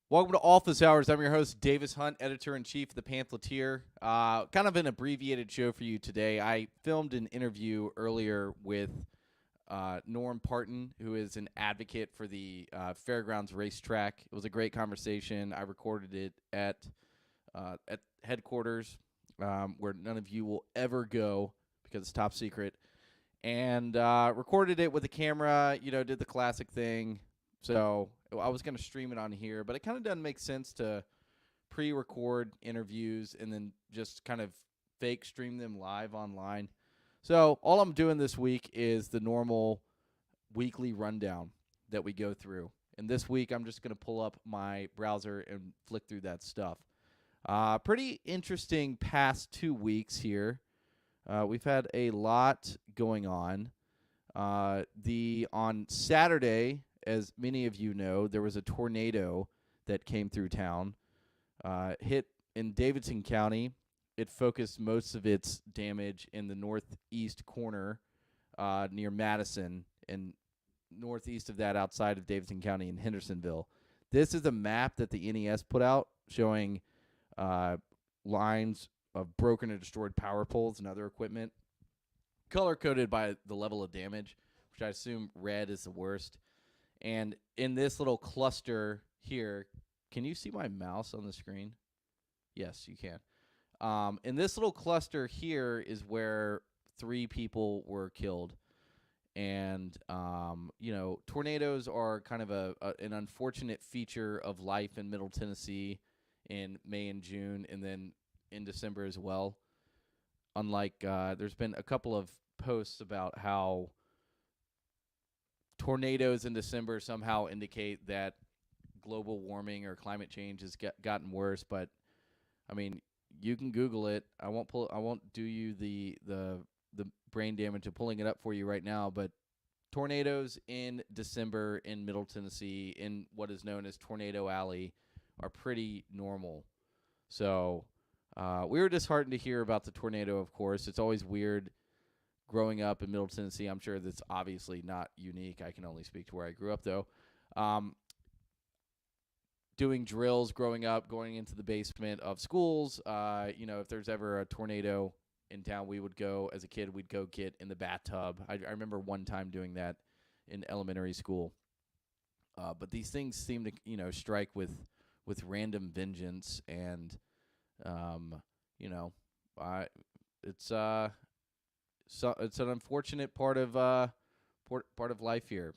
Welcome to Office Hours. I'm your host, Davis Hunt, editor-in-chief of the Pamphleteer. Kind of an abbreviated show for you today. I filmed an interview earlier with Norm Parton, who is an advocate for the Fairgrounds racetrack. It was a great conversation. I recorded it at headquarters, where none of you will ever go because it's top secret, and recorded it with a camera. Did the classic thing. So I was going to stream it on here, but it kind of doesn't make sense to pre-record interviews and then just kind of fake stream them live online. So all I'm doing this week is the normal weekly rundown that we go through. And this week I'm just going to pull up my browser and flick through that stuff. Pretty interesting past 2 weeks here. We've had a lot going on. On Saturday, as many of you know, there was a tornado that came through town, hit in Davidson County. It focused most of its damage in the northeast corner near Madison, and northeast of that outside of Davidson County in Hendersonville. This is a map that the NES put out showing lines of broken and destroyed power poles and other equipment, color-coded by the level of damage, which I assume red is the worst. And in this little cluster here, can you see my mouse on the screen? Yes, you can. In this little cluster here is where 3 people were killed. And, tornadoes are kind of an unfortunate feature of life in Middle Tennessee in May and June, and then in December as well. Unlike, there's been a couple of posts about how tornadoes in December somehow indicate that global warming or climate change has gotten worse, but I mean, you can Google it. I won't do you the brain damage of pulling it up for you right now, but tornadoes in December in Middle Tennessee in what is known as Tornado Alley are pretty normal. So, we were disheartened to hear about the tornado, of course. It's always weird growing up in Middle Tennessee. I'm sure that's obviously not unique. I can only speak to where I grew up, though. Doing drills growing up, going into the basement of schools. If there's ever a tornado in town, we would go, as a kid, we'd go get in the bathtub. I remember one time doing that in elementary school. But these things seem to, strike with random vengeance, and, it's it's an unfortunate part of life here.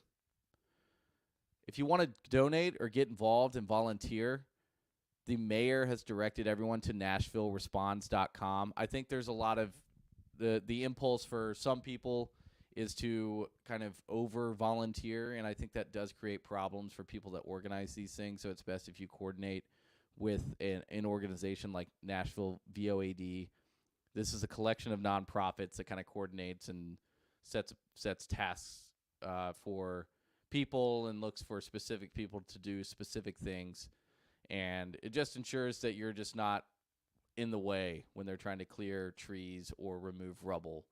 If you want to donate or get involved and volunteer, the mayor has directed everyone to NashvilleResponds.com. I think there's a lot of the impulse for some people is to kind of over volunteer, and I think that does create problems for people that organize these things. So it's best if you coordinate with an organization like Nashville VOAD. This is a collection of nonprofits that kind of coordinates and sets tasks for people and looks for specific people to do specific things. And it just ensures that you're just not in the way when they're trying to clear trees or remove rubble,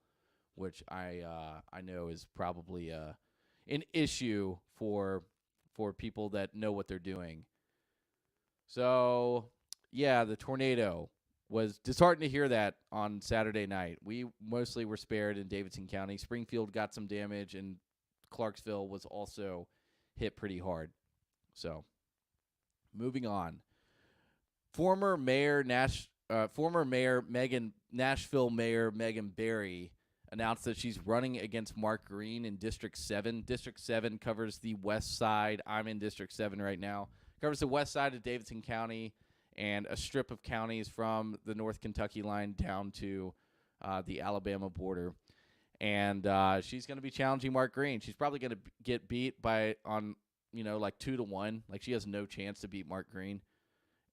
which I know is probably an issue for people that know what they're doing. So, yeah, the tornado was disheartened to hear that on Saturday night. We mostly were spared in Davidson County. Springfield got some damage, and Clarksville was also hit pretty hard. So, moving on. Former Nashville Mayor Megan Barry announced that she's running against Mark Green in District 7. District 7 covers the west side. I'm in District 7 right now. Covers the west side of Davidson County and a strip of counties from the North Kentucky line down to the Alabama border. And she's going to be challenging Mark Green. She's probably going to get beat like 2-1. Like, she has no chance to beat Mark Green.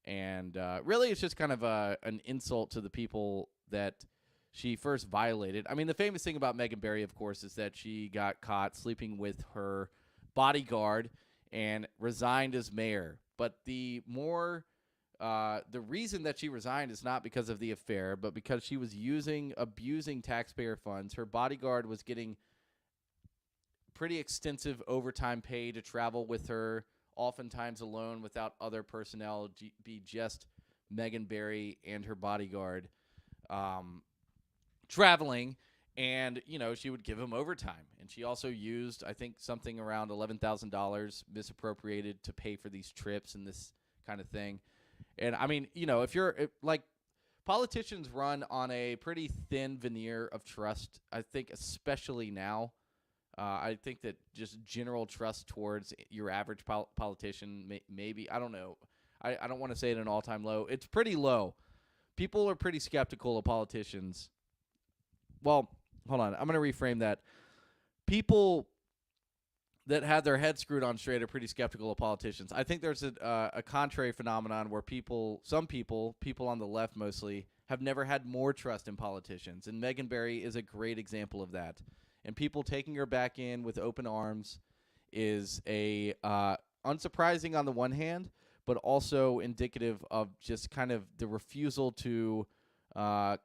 And really, it's just kind of an insult to the people that she first violated. I mean, the famous thing about Megan Barry, of course, is that she got caught sleeping with her bodyguard and resigned as mayor. But the reason that she resigned is not because of the affair, but because she was abusing taxpayer funds. Her bodyguard was getting pretty extensive overtime pay to travel with her, oftentimes alone without other personnel, be just Megan Barry and her bodyguard traveling. And, she would give him overtime. And she also used, I think, something around $11,000 misappropriated to pay for these trips and this kind of thing. And, I mean, politicians run on a pretty thin veneer of trust, I think, especially now. I think that just general trust towards your average politician, maybe, I don't know. I don't want to say it an all-time low. It's pretty low. People are pretty skeptical of politicians. Well, hold on. I'm going to reframe that. People that had their head screwed on straight are pretty skeptical of politicians. I think there's a contrary phenomenon where some people on the left mostly, have never had more trust in politicians. And Megan Barry is a great example of that. And people taking her back in with open arms is unsurprising on the one hand, but also indicative of just kind of the refusal to to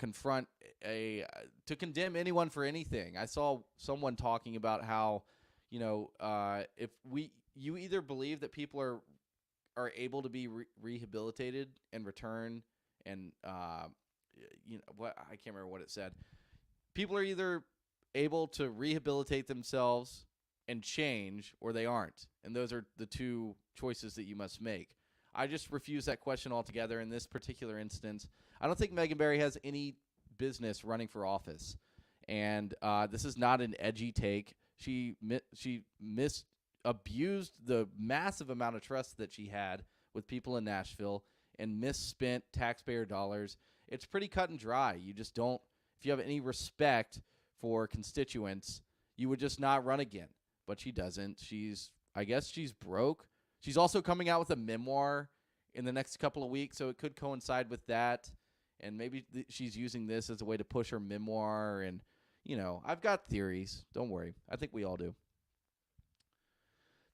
condemn anyone for anything. I saw someone talking about how, if you either believe that people are able to be rehabilitated and return, and what, I can't remember what it said. People are either able to rehabilitate themselves and change, or they aren't, and those are the two choices that you must make. I just refuse that question altogether in this particular instance. I don't think Megan Barry has any business running for office, and this is not an edgy take. She abused the massive amount of trust that she had with people in Nashville and misspent taxpayer dollars. It's pretty cut and dry. You just don't, if you have any respect for constituents, you would just not run again. But she doesn't. I guess she's broke. She's also coming out with a memoir in the next couple of weeks, so it could coincide with that. And maybe she's using this as a way to push her memoir. And, I've got theories. Don't worry. I think we all do.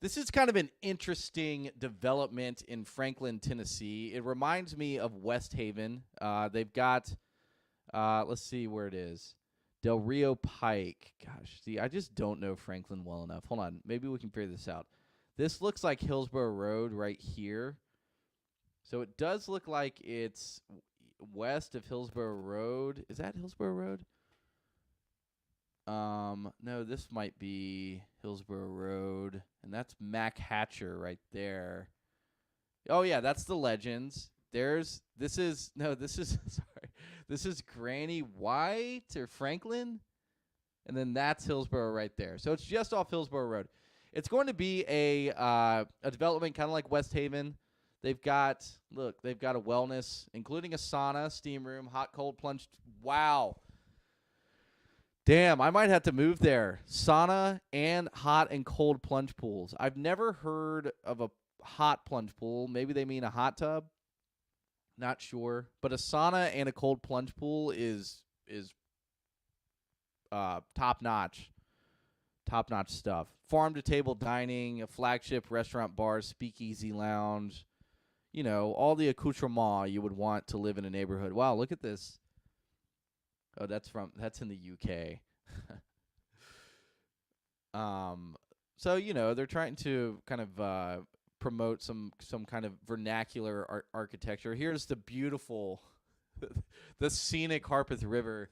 This is kind of an interesting development in Franklin, Tennessee. It reminds me of West Haven. They've got, let's see where it is. Del Rio Pike. Gosh, see, I just don't know Franklin well enough. Hold on. Maybe we can figure this out. This looks like Hillsborough Road right here. So it does look like it's west of Hillsborough Road. Is that Hillsborough Road? No, this might be Hillsborough Road, and that's Mac Hatcher right there. Oh yeah, that's the Legends. This is Granny White or Franklin, and then that's Hillsborough right there. So it's just off Hillsborough Road. It's going to be a development kind of like West Haven. They've got a wellness, including a sauna, steam room, hot, cold plunge. Wow. Damn, I might have to move there. Sauna and hot and cold plunge pools. I've never heard of a hot plunge pool. Maybe they mean a hot tub. Not sure. But a sauna and a cold plunge pool is top-notch. Top-notch stuff. Farm-to-table dining, a flagship restaurant, bar, speakeasy lounge. All the accoutrements you would want to live in a neighborhood. Wow, look at this. Oh, that's in the UK. So, they're trying to kind of promote some kind of vernacular architecture. Here's the beautiful, the scenic Harpeth River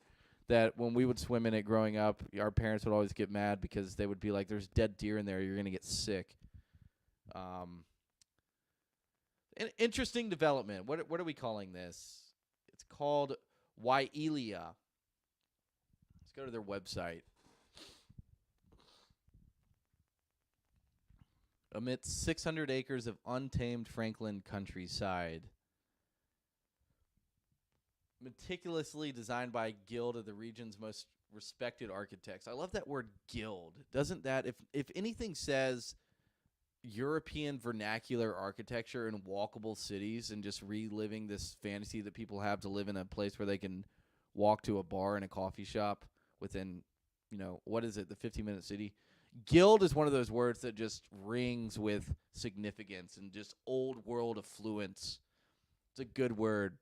that when we would swim in it growing up, our parents would always get mad because they would be like, there's dead deer in there, you're going to get sick. An interesting development. What are we calling this? It's called Wai'elia. Let's go to their website. Amidst 600 acres of untamed Franklin countryside. Meticulously designed by a guild of the region's most respected architects. I love that word guild. Doesn't that, if anything says European vernacular architecture in walkable cities and just reliving this fantasy that people have to live in a place where they can walk to a bar and a coffee shop within, what is it, the 15-minute city? Guild is one of those words that just rings with significance and just old world affluence. It's a good word.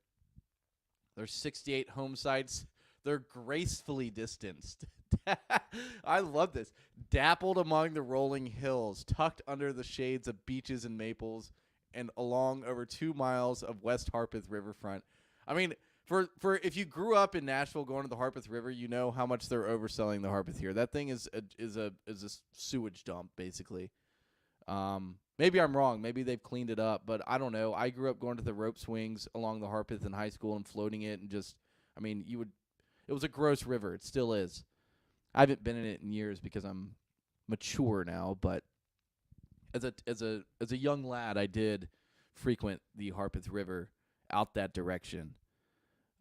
There's 68 home sites. They're gracefully distanced. I love this. Dappled among the rolling hills, tucked under the shades of beeches and maples, and along over 2 miles of West Harpeth riverfront. I mean, for if you grew up in Nashville going to the Harpeth River, you know how much they're overselling the Harpeth here. That thing is a sewage dump basically. Maybe I'm wrong. Maybe they've cleaned it up, but I don't know. I grew up going to the rope swings along the Harpeth in high school and floating it, and just, I mean, it was a gross river. It still is. I haven't been in it in years because I'm mature now, but as a young lad, I did frequent the Harpeth River out that direction.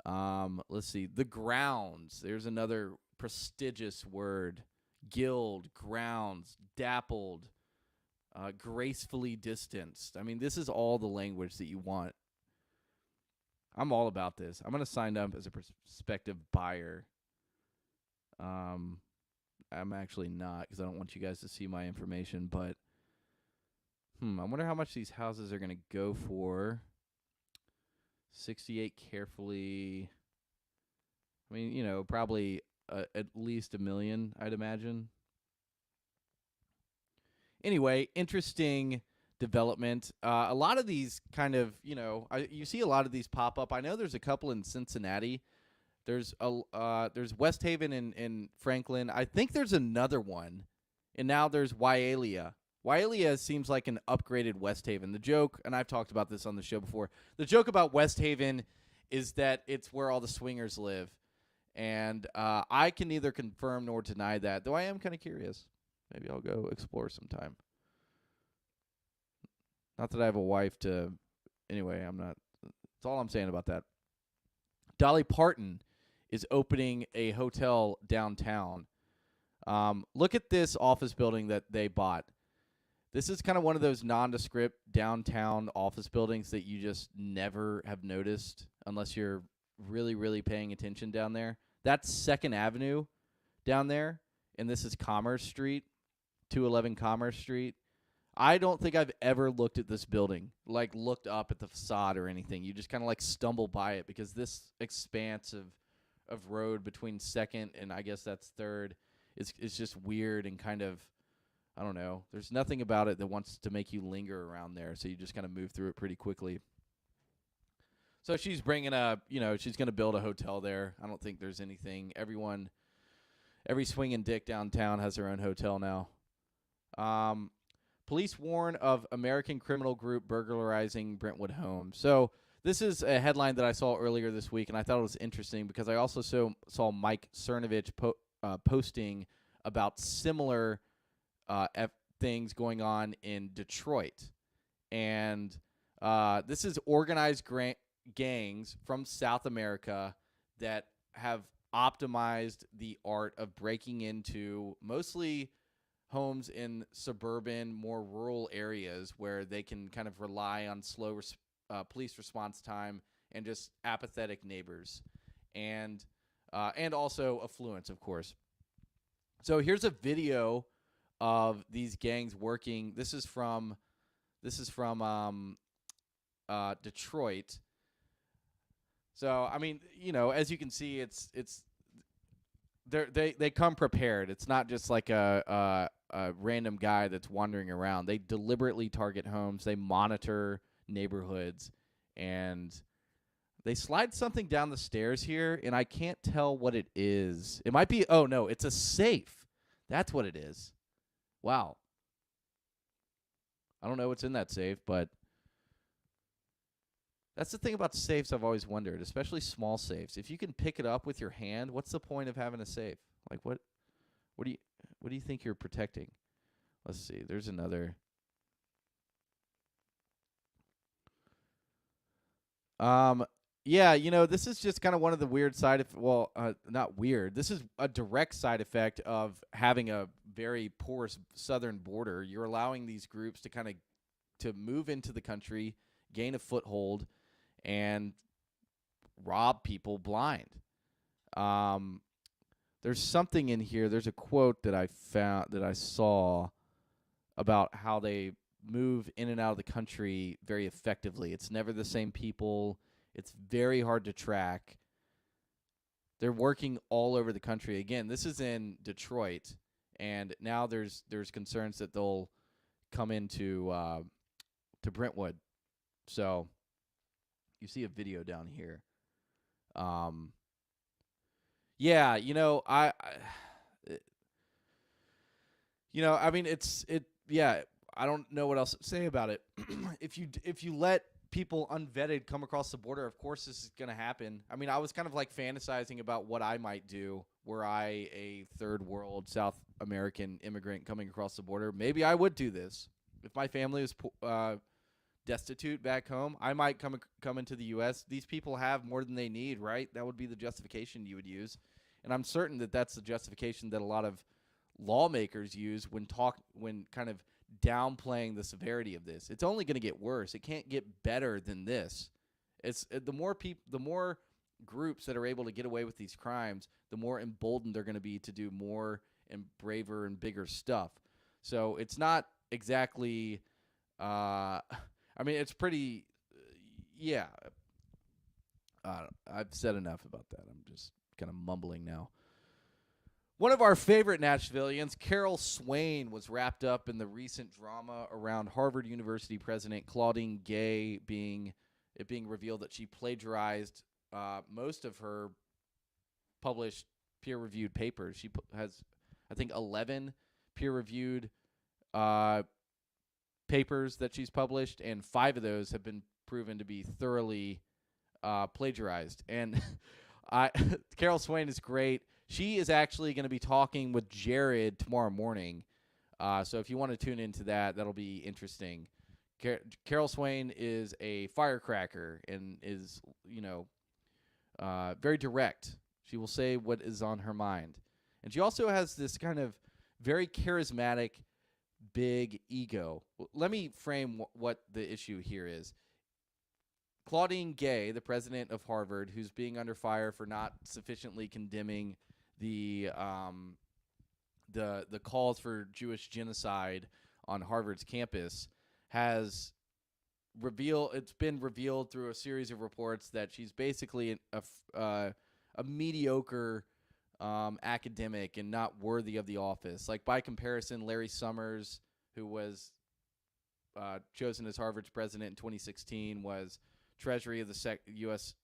Let's see. The grounds. There's another prestigious word. Gilled, grounds, dappled, gracefully distanced. I mean, this is all the language that you want. I'm all about this. I'm going to sign up as a prospective buyer. I'm actually not, because I don't want you guys to see my information, but I wonder how much these houses are going to go for. 68 carefully. I mean, probably at least $1 million, I'd imagine. Anyway, interesting development. A lot of these kind of, you see a lot of these pop up. I know there's a couple in Cincinnati. There's West Haven in Franklin. I think there's another one, and now there's Waialia. Waialia seems like an upgraded West Haven. The joke, and I've talked about this on the show before, the joke about West Haven is that it's where all the swingers live. And I can neither confirm nor deny that, though I am kind of curious. Maybe I'll go explore sometime. Not that I have a wife to... Anyway, I'm not... That's all I'm saying about that. Dolly Parton is opening a hotel downtown. Look at this office building that they bought. This is kind of one of those nondescript downtown office buildings that you just never have noticed unless you're really, really paying attention down there. That's 2nd Avenue down there, and this is Commerce Street, 211 Commerce Street. I don't think I've ever looked at this building, like looked up at the facade or anything. You just kind of like stumble by it because this expanse of road between 2nd and I guess that's 3rd is just weird and kind of, I don't know. There's nothing about it that wants to make you linger around there, so you just kind of move through it pretty quickly. So she's bringing she's going to build a hotel there. I don't think there's anything. Every swinging dick downtown has their own hotel now. Police warn of American criminal group burglarizing Brentwood home. So this is a headline that I saw earlier this week, and I thought it was interesting because I also saw Mike Cernovich posting about similar things going on in Detroit. And this is organized gangs from South America that have optimized the art of breaking into mostly homes in suburban, more rural areas where they can kind of rely on slow police response time and just apathetic neighbors, and also affluence, of course. So here's a video of these gangs working. This is from Detroit. So I mean, as you can see, it's they come prepared. It's not just like a random guy that's wandering around. They deliberately target homes. They monitor neighborhoods, and they slide something down the stairs here, and I can't tell what it is. It might be, oh no, it's a safe. That's what it is. Wow. I don't know what's in that safe, but that's the thing about safes I've always wondered, especially small safes. If you can pick it up with your hand, what's the point of having a safe? Like what do you think you're protecting? Let's see. There's another. Yeah, this is just kind of one of the weird not weird. This is a direct side effect of having a very porous southern border. You're allowing these groups to move into the country, gain a foothold, and rob people blind. There's something in here. There's a quote that I saw about how they move in and out of the country very effectively. It's never the same people. It's very hard to track. They're working all over the country. Again, this is in Detroit, and now there's concerns that they'll come into to Brentwood. So you see a video down here. Um, yeah, I mean, yeah, I don't know what else to say about it. If you let people unvetted come across the border, of course this is going to happen. I mean, I was kind of like fantasizing about what I might do were I a third world South American immigrant coming across the border. Maybe I would do this. If my family was destitute back home, I might come into the U.S. These people have more than they need, right? That would be the justification you would use. And I'm certain that that's the justification that a lot of lawmakers use when kind of downplaying the severity of this. It's only going to get worse. It can't get better than this. It's the more groups that are able to get away with these crimes, the more emboldened they're going to be to do more and braver and bigger stuff. So it's not exactly I mean, it's pretty yeah. I've said enough about that. I'm just kind of mumbling now. One of our favorite Nashvillians, Carol Swain, was wrapped up in the recent drama around Harvard University president Claudine Gay being revealed that she plagiarized most of her published peer-reviewed papers. She has, I think, 11 peer-reviewed papers that she's published, and 5 of those have been proven to be thoroughly plagiarized. And Carol Swain is great. She is actually going to be talking with Jared tomorrow morning. So if you want to tune into that, that'll be interesting. Carol Swain is a firecracker and is, very direct. She will say what is on her mind. And she also has this kind of very charismatic, big ego. Let me frame what the issue here is. Claudine Gay, the president of Harvard, who's being under fire for not sufficiently condemning the calls for Jewish genocide on Harvard's campus, has been revealed through a series of reports that she's basically a mediocre academic and not worthy of the office. Like, by comparison, Larry Summers, who was chosen as Harvard's president in 2016, was Treasury of the U.S.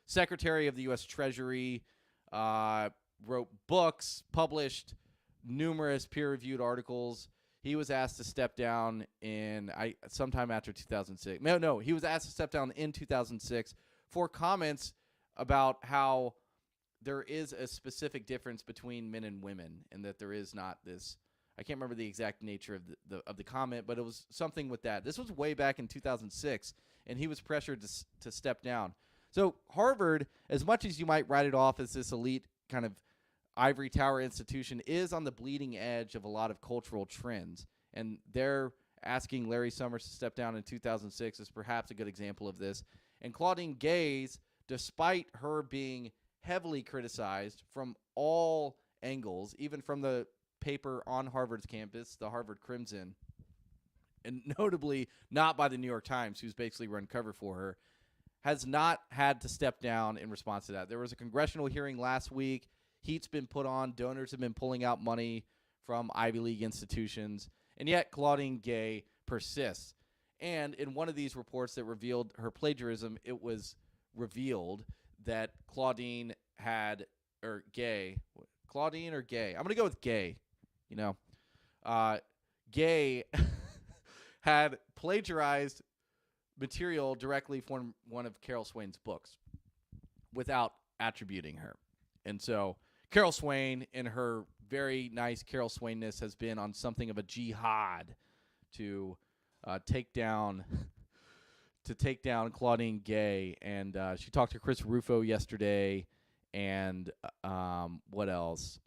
Secretary of the U.S. Treasury, wrote books, published numerous peer-reviewed articles. He was asked to step down sometime after 2006. No, he was asked to step down in 2006 for comments about how there is a specific difference between men and women, and that there is not this. I can't remember the exact nature of the comment, but it was something with that. This was way back in 2006, and he was pressured to step down. So Harvard, as much as you might write it off as this elite kind of ivory tower institution, is on the bleeding edge of a lot of cultural trends. And they're asking Larry Summers to step down in 2006 is perhaps a good example of this. And Claudine Gay's, despite her being heavily criticized from all angles, even from the paper on Harvard's campus, the Harvard Crimson, and notably not by the New York Times, who's basically run cover for her, has not had to step down in response to that. There was a congressional hearing last week. Heat's been put on. Donors have been pulling out money from Ivy League institutions. And yet Claudine Gay persists. And in one of these reports that revealed her plagiarism, it was revealed that Claudine had, or Gay, Claudine or Gay? I'm going to go with Gay. Gay had plagiarized material directly from one of Carol Swain's books without attributing her. And so Carol Swain, in her very nice Carol Swainness, has been on something of a jihad to take down Claudine Gay. And she talked to Chris Rufo yesterday. And what else?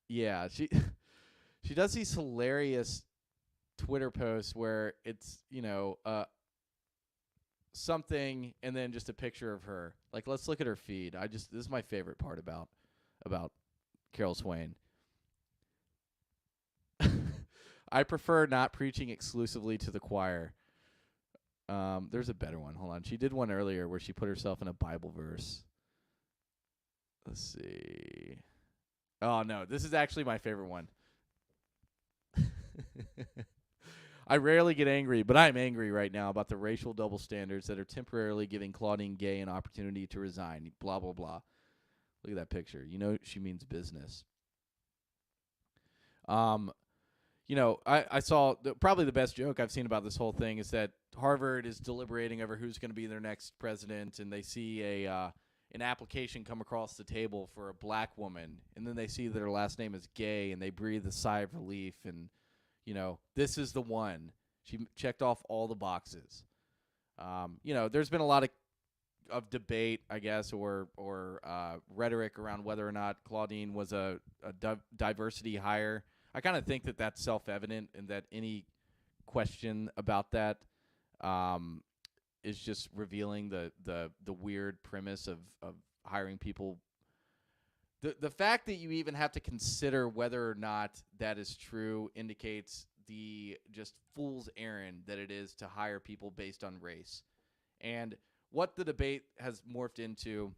Yeah, she does these hilarious Twitter posts where it's, something and then just a picture of her. Like, let's look at her feed. This is my favorite part about Carol Swain. I prefer not preaching exclusively to the choir. There's a better one. Hold on. She did one earlier where she put herself in a Bible verse. Let's see. Oh, no. This is actually my favorite one. I rarely get angry, but I'm angry right now about the racial double standards that are temporarily giving Claudine Gay an opportunity to resign. Blah, blah, blah. Look at that picture. You know she means business. I saw probably the best joke I've seen about this whole thing is that Harvard is deliberating over who's going to be their next president, and they see an application come across the table for a black woman, and then they see that her last name is Gay, and they breathe a sigh of relief, and this is the one. She checked off all the boxes. There's been a lot of debate, I guess, or rhetoric around whether or not Claudine was a diversity hire. I kind of think that that's self-evident, and that any question about that is just revealing the weird premise of hiring people. The fact that you even have to consider whether or not that is true indicates the just fool's errand that it is to hire people based on race. And what the debate has morphed into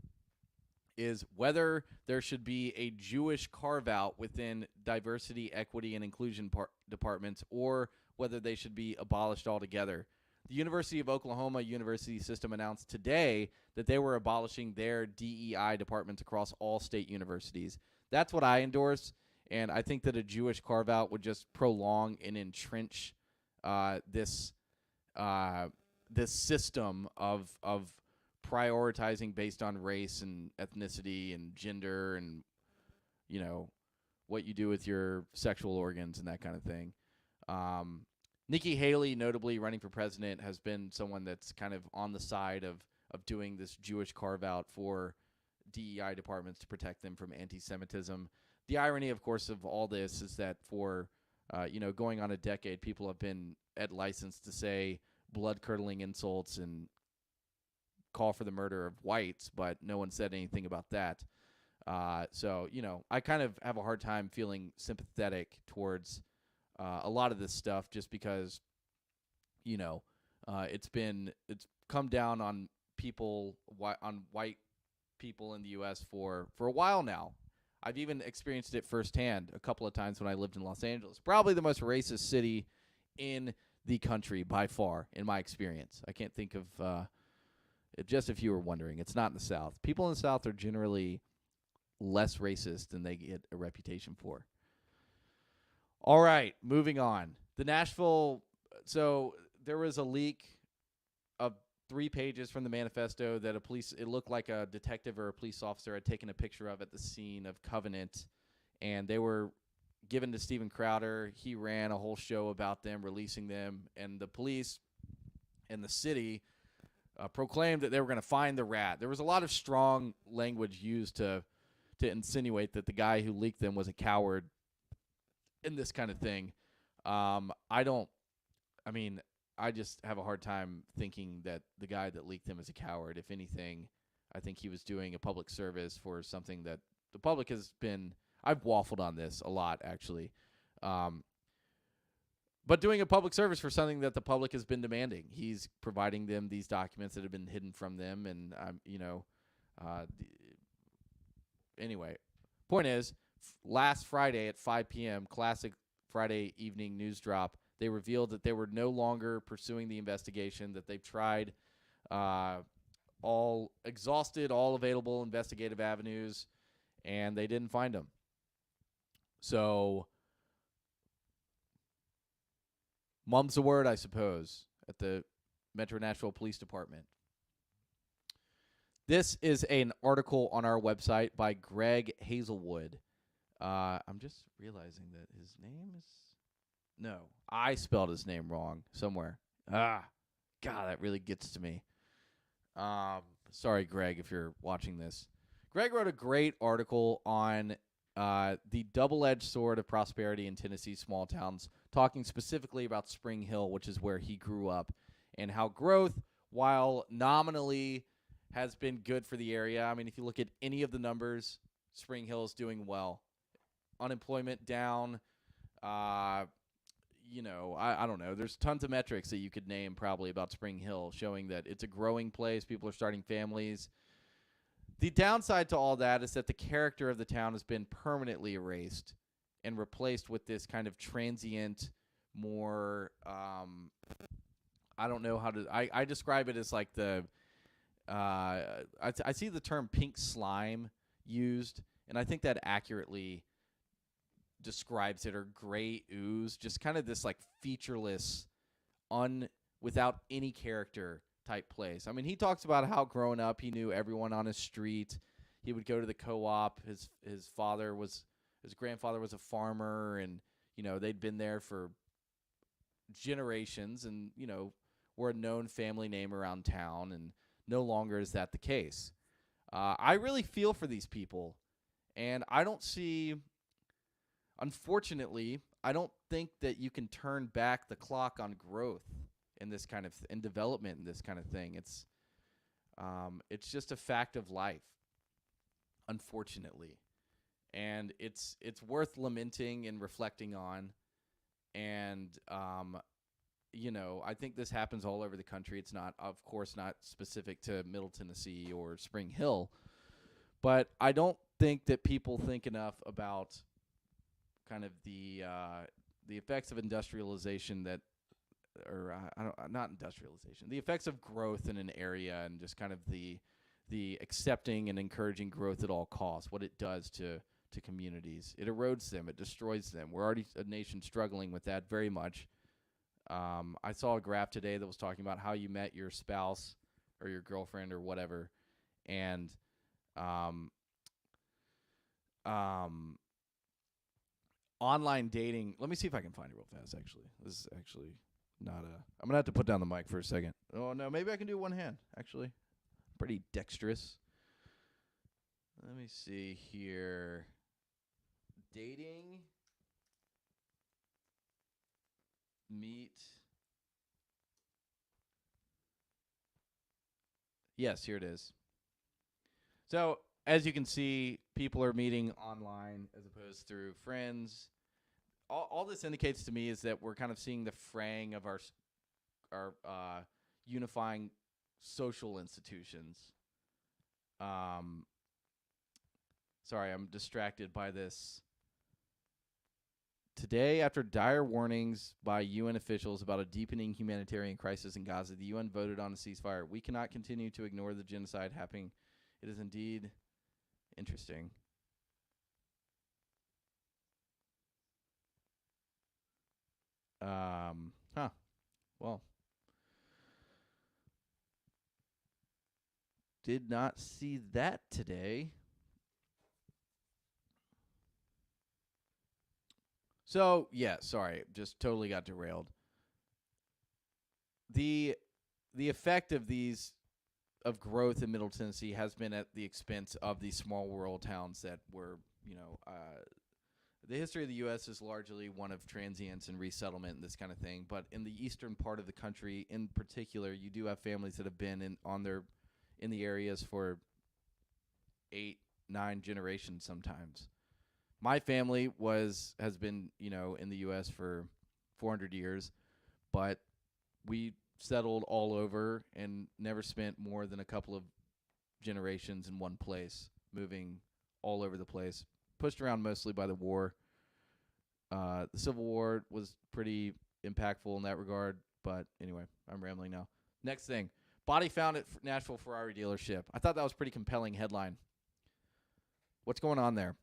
is whether there should be a Jewish carve-out within diversity, equity, and inclusion departments, or whether they should be abolished altogether. The University of Oklahoma University System announced today that they were abolishing their DEI departments across all state universities. That's what I endorse, and I think that a Jewish carve-out would just prolong and entrench this system of prioritizing based on race and ethnicity and gender and what you do with your sexual organs and that kind of thing. Nikki Haley, notably running for president, has been someone that's kind of on the side of doing this Jewish carve-out for DEI departments to protect them from anti-Semitism. The irony, of course, of all this is that for going on a decade, people have been at license to say blood-curdling insults and call for the murder of whites, but no one said anything about that. So I kind of have a hard time feeling sympathetic towards a lot of this stuff, just because it's come down on white people in the U.S. for a while now. I've even experienced it firsthand a couple of times when I lived in Los Angeles. Probably the most racist city in the country by far, in my experience. I can't think of just if you were wondering, it's not in the South. People in the South are generally less racist than they get a reputation for. All right, moving on. So there was a leak of 3 pages from the manifesto that it looked like a detective or a police officer had taken a picture of at the scene of Covenant, and they were given to Steven Crowder. He ran a whole show about them, releasing them, and the police and the city proclaimed that they were going to find the rat. There was a lot of strong language used to insinuate that the guy who leaked them was a coward in this kind of thing. I just have a hard time thinking that the guy that leaked them is a coward. If anything, I think he was doing a public service for something that the public has been – I've waffled on this a lot, actually. But doing a public service for something that the public has been demanding. He's providing them these documents that have been hidden from them. And, anyway, point is, last Friday at 5 p.m., classic Friday evening news drop, they revealed that they were no longer pursuing the investigation, that they've tried exhausted all available investigative avenues, and they didn't find them. So, mum's the word, I suppose, at the Metro Nashville Police Department. This is an article on our website by Greg Hazelwood. I'm just realizing that his name is... No, I spelled his name wrong somewhere. God, that really gets to me. Sorry, Greg, if you're watching this. Greg wrote a great article on the double-edged sword of prosperity in Tennessee's small towns, talking specifically about Spring Hill, which is where he grew up, and how growth, while nominally has been good for the area. I mean, if you look at any of the numbers, Spring Hill is doing well. Unemployment down, I don't know. There's tons of metrics that you could name probably about Spring Hill showing that it's a growing place. People are starting families. The downside to all that is that the character of the town has been permanently erased and replaced with this kind of transient, more, I don't know how to, I describe it as like I see the term pink slime used, and I think that accurately describes it, or gray ooze, just kind of this like featureless, without any character type place. I mean, he talks about how growing up he knew everyone on his street. He would go to the co-op. His grandfather was a farmer, and they'd been there for generations, and were a known family name around town. And no longer is that the case. I really feel for these people, and unfortunately, I don't think that you can turn back the clock on growth in this kind of in development in this kind of thing. It's just a fact of life, unfortunately, and it's worth lamenting and reflecting on. And I think this happens all over the country. It's not, of course, not specific to Middle Tennessee or Spring Hill, but I don't think that people think enough about kind of the effects of industrialization not industrialization, the effects of growth in an area, and just kind of the accepting and encouraging growth at all costs, what it does to communities. It erodes them. It destroys them. We're already a nation struggling with that very much. I saw a graph today that was talking about how you met your spouse or your girlfriend or whatever, and online dating. Let me see if I can find it real fast. Actually, this is actually not a. I'm gonna have to put down the mic for a second. Oh no, maybe I can do one hand. Actually, pretty dexterous. Let me see here. Dating. Meet. Yes, here it is. So, as you can see, people are meeting online as opposed through friends. All this indicates to me is that we're kind of seeing the fraying of our unifying social institutions. Sorry, I'm distracted by this. Today, after dire warnings by UN officials about a deepening humanitarian crisis in Gaza, the UN voted on a ceasefire. We cannot continue to ignore the genocide happening. It is indeed interesting. Well, did not see that today. So, yeah, sorry, just totally got derailed. The effect of growth in Middle Tennessee has been at the expense of these small rural towns that were, the history of the U.S. is largely one of transience and resettlement and this kind of thing. But in the eastern part of the country, in particular, you do have families that have been in the areas for 8, 9 generations sometimes. My family has been, in the U.S. for 400 years, but we settled all over and never spent more than a couple of generations in one place, moving all over the place, pushed around mostly by the war. The Civil War was pretty impactful in that regard, but anyway, I'm rambling now. Next thing, body found at Nashville Ferrari dealership. I thought that was a pretty compelling headline. What's going on there?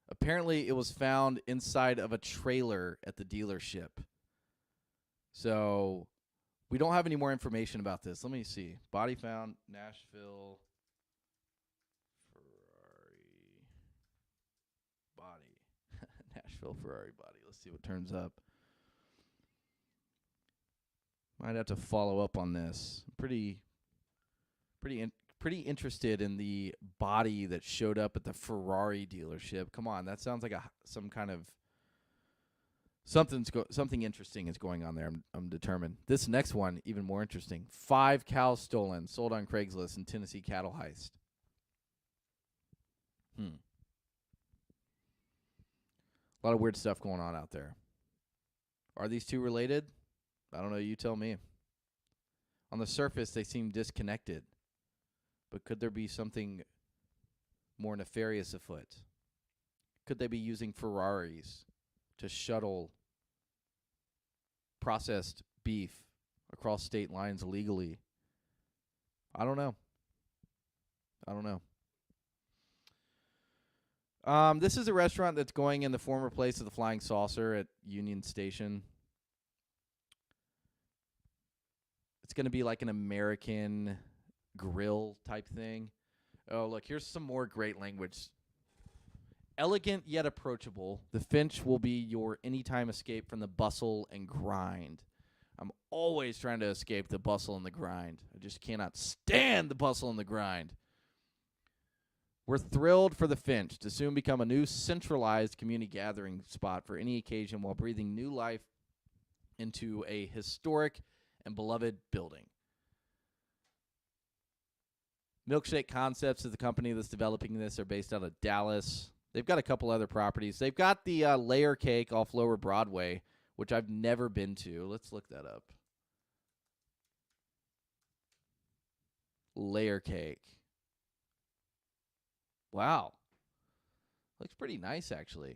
Apparently, it was found inside of a trailer at the dealership. So, we don't have any more information about this. Let me see. Body found, Nashville Ferrari body. Nashville Ferrari body. Let's see what turns up. Might have to follow up on this. Pretty interested in the body that showed up at the Ferrari dealership. Come on, that sounds like some kind of something interesting is going on there. I'm determined. This next one, even more interesting. 5 cows stolen, sold on Craigslist in Tennessee cattle heist. A lot of weird stuff going on out there. Are these two related? I don't know. You tell me. On the surface, they seem disconnected. But could there be something more nefarious afoot? Could they be using Ferraris to shuttle processed beef across state lines illegally? I don't know. This is a restaurant that's going in the former place of the Flying Saucer at Union Station. It's going to be like an American grill type thing. Oh, look, here's some more great language. Elegant yet approachable, the Finch will be your anytime escape from the bustle and grind. I'm always trying to escape the bustle and the grind. I just cannot stand the bustle and the grind. We're thrilled for the Finch to soon become a new centralized community gathering spot for any occasion while breathing new life into a historic and beloved building. Milkshake Concepts is the company that's developing this. They're based out of Dallas. They've got a couple other properties. They've got the Layer Cake off Lower Broadway, which I've never been to. Let's look that up. Layer Cake. Wow. Looks pretty nice, actually.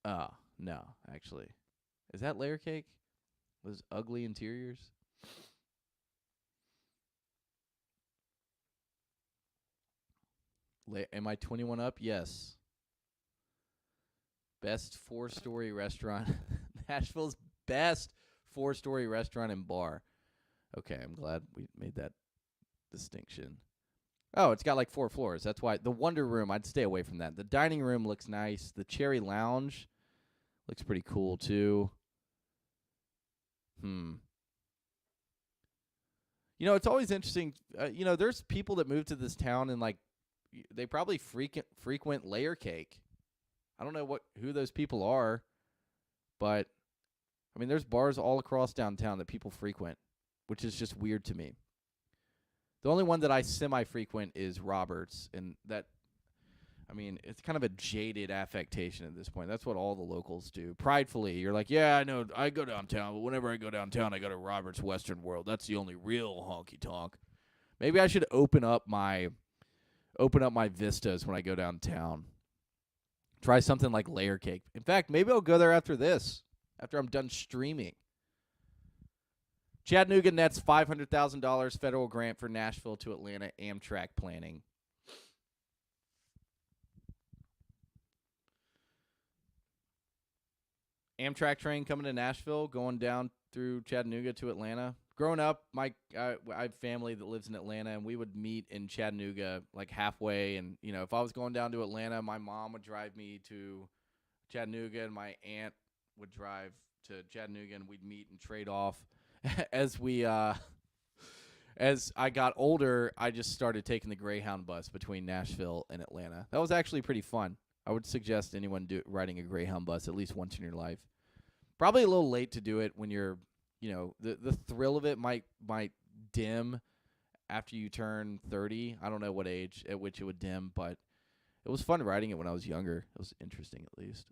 Oh, no, actually. Is that Layer Cake? Those ugly interiors? Am I 21 up? Yes. Best 4-story restaurant. Nashville's best 4-story restaurant and bar. Okay, I'm glad we made that distinction. Oh, it's got like 4 floors. That's why. The Wonder Room, I'd stay away from that. The dining room looks nice. The Cherry Lounge looks pretty cool, too. You know, it's always interesting. There's people that move to this town and, like, they probably frequent Layer Cake. I don't know who those people are, but, I mean, there's bars all across downtown that people frequent, which is just weird to me. The only one that I semi-frequent is Roberts, and that, I mean, it's kind of a jaded affectation at this point. That's what all the locals do. Pridefully, you're like, yeah, I know, I go downtown, but whenever I go downtown, I go to Roberts Western World. That's the only real honky-tonk. Maybe I should open up my vistas when I go downtown. Try something like Layer Cake. In fact, maybe I'll go there after this, after I'm done streaming. Chattanooga nets $500,000 federal grant for Nashville to Atlanta Amtrak planning. Amtrak train coming to Nashville, going down through Chattanooga to Atlanta. Growing up, I have family that lives in Atlanta, and we would meet in Chattanooga like halfway. And, if I was going down to Atlanta, my mom would drive me to Chattanooga, and my aunt would drive to Chattanooga, and we'd meet and trade off. As I got older, I just started taking the Greyhound bus between Nashville and Atlanta. That was actually pretty fun. I would suggest anyone riding a Greyhound bus at least once in your life. Probably a little late to do it when you're, the thrill of it might dim after you turn 30. I don't know what age at which it would dim, but it was fun riding it when I was younger. It was interesting, at least.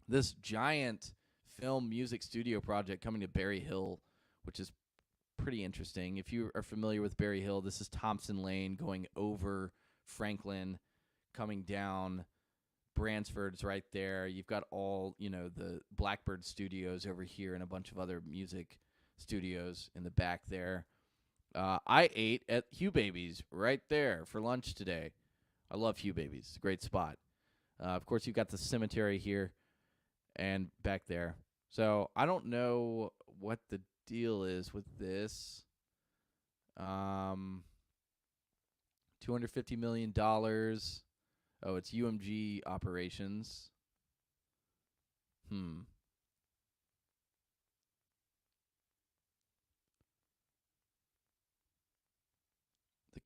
This giant film music studio project coming to Berry Hill, which is pretty interesting. If you are familiar with Berry Hill, this is Thompson Lane going over Franklin, coming down. Bransford's right there. You've got all, the Blackbird Studios over here and a bunch of other music studios in the back there. I ate at Hugh Baby's right there for lunch today. I love Hugh Baby's. It's a great spot. Of course, you've got the cemetery here and back there. So I don't know what the deal is with this. $250 million. Oh, it's UMG operations. The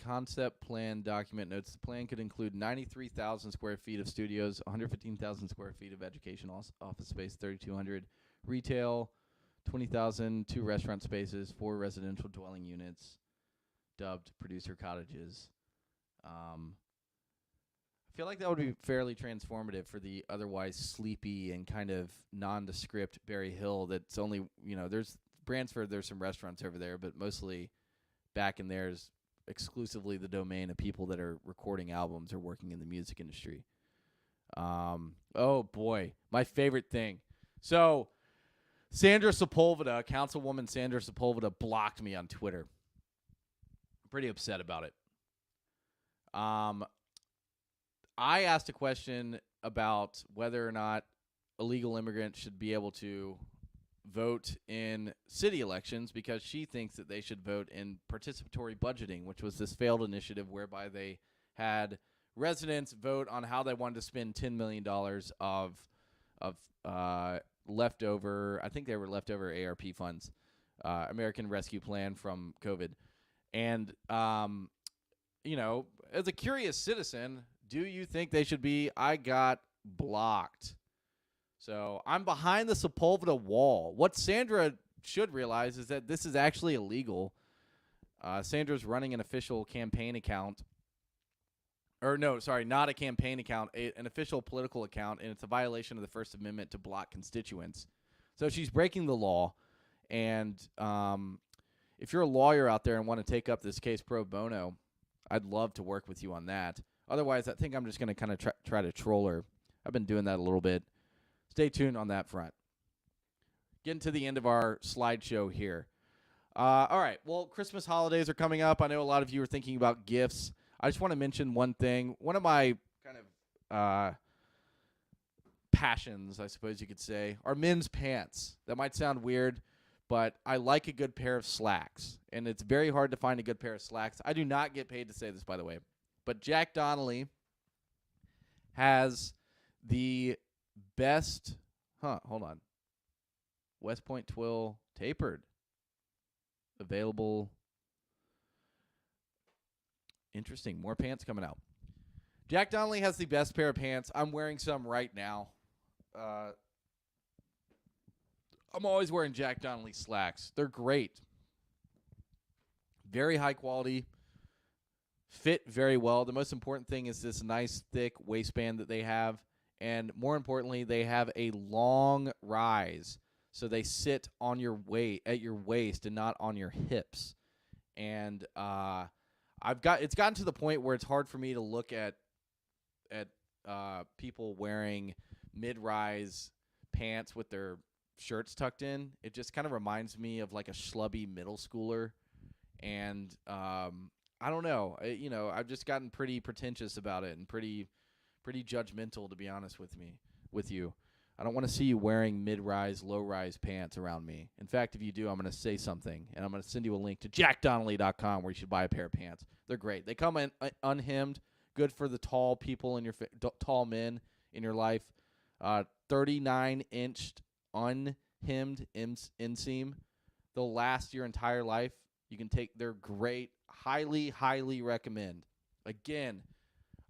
concept plan document notes the plan could include 93,000 square feet of studios, 115,000 square feet of education office space, 3,200 retail, 20,000 2 restaurant spaces, 4 residential dwelling units, dubbed producer cottages. I feel like that would be fairly transformative for the otherwise sleepy and kind of nondescript Berry Hill. That's only, there's Bransford, there's some restaurants over there, but mostly back in there is exclusively the domain of people that are recording albums or working in the music industry. Oh boy, my favorite thing. So Sandra Sepulveda, Councilwoman Sandra Sepulveda, blocked me on Twitter. I'm pretty upset about it. I asked a question about whether or not illegal immigrants should be able to vote in city elections because she thinks that they should vote in participatory budgeting, which was this failed initiative whereby they had residents vote on how they wanted to spend $10 million of leftover, I think they were leftover ARP funds, American Rescue Plan from COVID. And, as a curious citizen, do you think they should be? I got blocked. So I'm behind the Sepulveda wall. What Sandra should realize is that this is actually illegal. Sandra's running an official campaign account. Or no, sorry, not a campaign account, an official political account, and it's a violation of the First Amendment to block constituents. So she's breaking the law. And if you're a lawyer out there and want to take up this case pro bono, I'd love to work with you on that. Otherwise, I think I'm just going to kind of try to troll her. I've been doing that a little bit. Stay tuned on that front. Getting to the end of our slideshow here. All right. Well, Christmas holidays are coming up. I know a lot of you are thinking about gifts. I just want to mention one thing. One of my kind of passions, I suppose you could say, are men's pants. That might sound weird, but I like a good pair of slacks. And it's very hard to find a good pair of slacks. I do not get paid to say this, by the way. But Jack Donnelly has the best, hold on. West Point Twill tapered. Available. Interesting. More pants coming out. Jack Donnelly has the best pair of pants. I'm wearing some right now. I'm always wearing Jack Donnelly slacks. They're great. Very high quality. Fit very well. The most important thing is this nice, thick waistband that they have. And more importantly, they have a long rise. So they sit on your at your waist and not on your hips. And it's gotten to the point where it's hard for me to look at people wearing mid-rise pants with their shirts tucked in. It just kind of reminds me of like a schlubby middle schooler. And I don't know. I've just gotten pretty pretentious about it and pretty judgmental, to be honest with you. I don't want to see you wearing mid-rise, low-rise pants around me. In fact, if you do, I'm going to say something, and I'm going to send you a link to jackdonnelly.com where you should buy a pair of pants. They're great. They come in unhemmed, good for the tall people tall men in your life. 39-inch unhemmed inseam. They'll last your entire life. They're great. Highly, highly recommend. Again,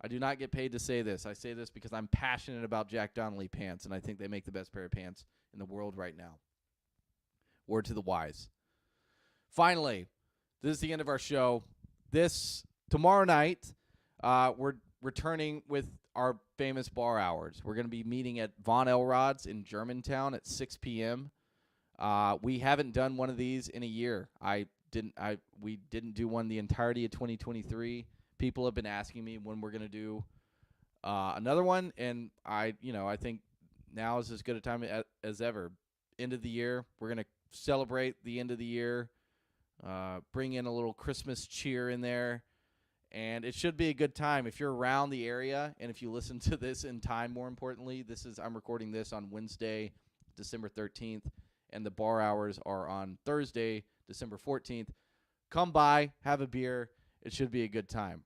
I do not get paid to say this. I say this because I'm passionate about Jack Donnelly pants, and I think they make the best pair of pants in the world right now. Word to the wise. Finally, this is the end of our show. Tomorrow night, we're returning with our famous bar hours. We're going to be meeting at Von Elrod's in Germantown at 6 p.m. We haven't done one of these in a year. We didn't do one the entirety of 2023. People have been asking me when we're going to do another one, and I think now is as good a time as ever. End of the year, we're going to celebrate the end of the year, bring in a little Christmas cheer in there, and it should be a good time. If you're around the area, and if you listen to this in time, more importantly, I'm recording this on Wednesday, December 13th, and the bar hours are on Thursday, December 14th. Come by, have a beer. It should be a good time.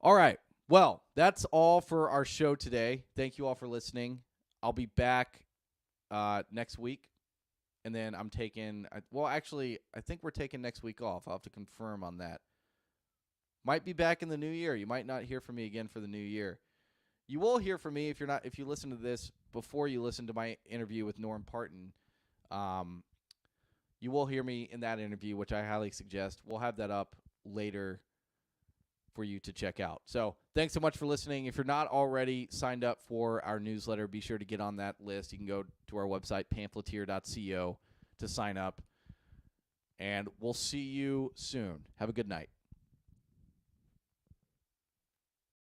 All right. Well, that's all for our show today. Thank you all for listening. I'll be back next week. And then I'm taking I think we're taking next week off. I'll have to confirm on that. Might be back in the new year. You might not hear from me again for the new year. You will hear from me if you listen to this before you listen to my interview with Norm Parton. You will hear me in that interview, which I highly suggest. We'll have that up later for you to check out. So thanks so much for listening. If you're not already signed up for our newsletter, be sure to get on that list. You can go to our website, pamphleteer.co, to sign up. And we'll see you soon. Have a good night.